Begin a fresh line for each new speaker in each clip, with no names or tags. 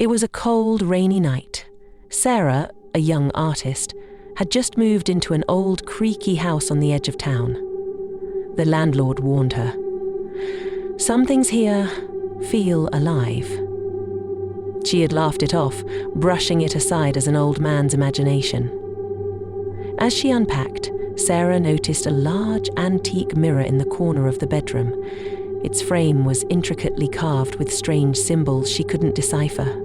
It was a cold, rainy night. Sarah, a young artist, had just moved into an old, creaky house on the edge of town. The landlord warned her. Some things here feel alive. She had laughed it off, brushing it aside as an old man's imagination. As she unpacked, Sarah noticed a large antique mirror in the corner of the bedroom. Its frame was intricately carved with strange symbols she couldn't decipher.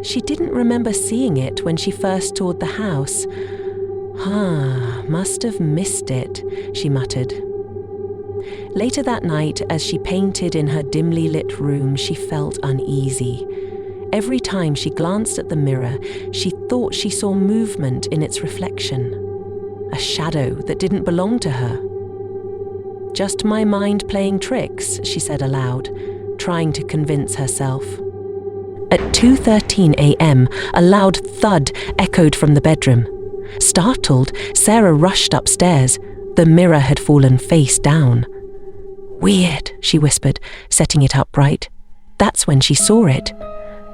She didn't remember seeing it when she first toured the house. Must have missed it, she muttered. Later that night, as she painted in her dimly lit room, she felt uneasy. Every time she glanced at the mirror, she thought she saw movement in its reflection. A shadow that didn't belong to her. "Just my mind playing tricks," she said aloud, trying to convince herself. At 2:13 a.m., a loud thud echoed from the bedroom. Startled, Sarah rushed upstairs. The mirror had fallen face down. "Weird," she whispered, setting it upright. That's when she saw it.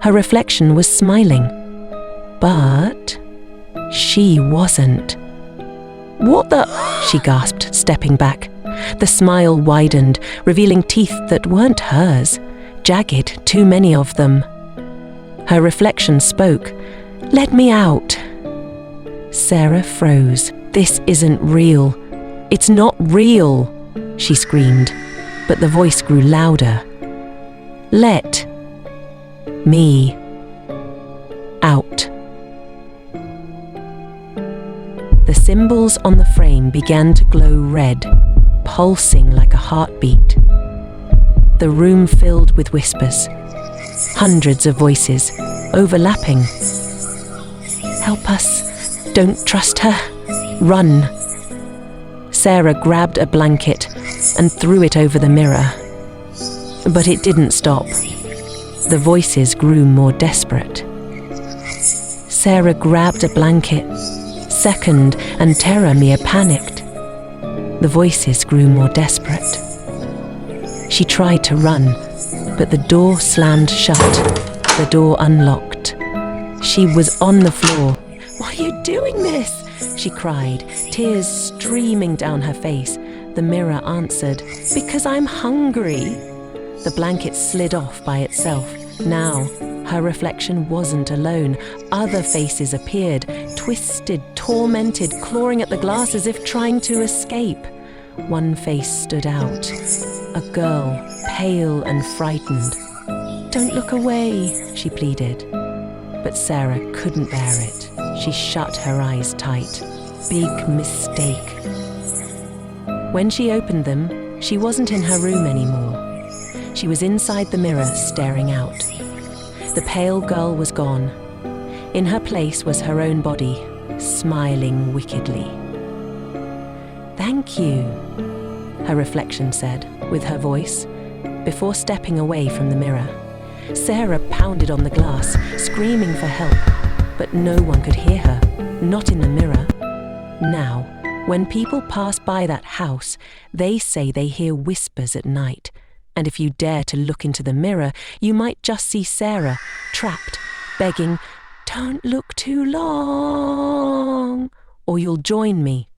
Her reflection was smiling. But she wasn't. "What the?" she gasped, stepping back. The smile widened, revealing teeth that weren't hers. Jagged, too many of them. Her reflection spoke. "Let me out." Sarah froze. "This isn't real. It's not real," she screamed, but the voice grew louder. "Let me out." The symbols on the frame began to glow red, pulsing like a heartbeat. The room filled with whispers, hundreds of voices, overlapping. "Help us. Don't trust her. Run." Sarah grabbed a blanket and threw it over the mirror. But it didn't stop. The voices grew more desperate. Sarah grabbed a blanket. Second, and terror mere panicked. The voices grew more desperate. She tried to run, but the door slammed shut. The door unlocked. She was on the floor. "Why are you doing this?" she cried, tears streaming down her face. The mirror answered, "Because I'm hungry." The blanket slid off by itself. Now, her reflection wasn't alone. Other faces appeared, twisted, tormented, clawing at the glass as if trying to escape. One face stood out. A girl, pale and frightened. "Don't look away," she pleaded. But Sarah couldn't bear it. She shut her eyes tight. Big mistake. When she opened them, she wasn't in her room anymore. She was inside the mirror, staring out. The pale girl was gone. In her place was her own body, smiling wickedly. "Thank you," her reflection said, with her voice, before stepping away from the mirror. Sarah pounded on the glass, screaming for help, but no one could hear her, not in the mirror. Now, when people pass by that house, they say they hear whispers at night. And if you dare to look into the mirror, you might just see Sarah, trapped, begging, "Don't look too long, or you'll join me."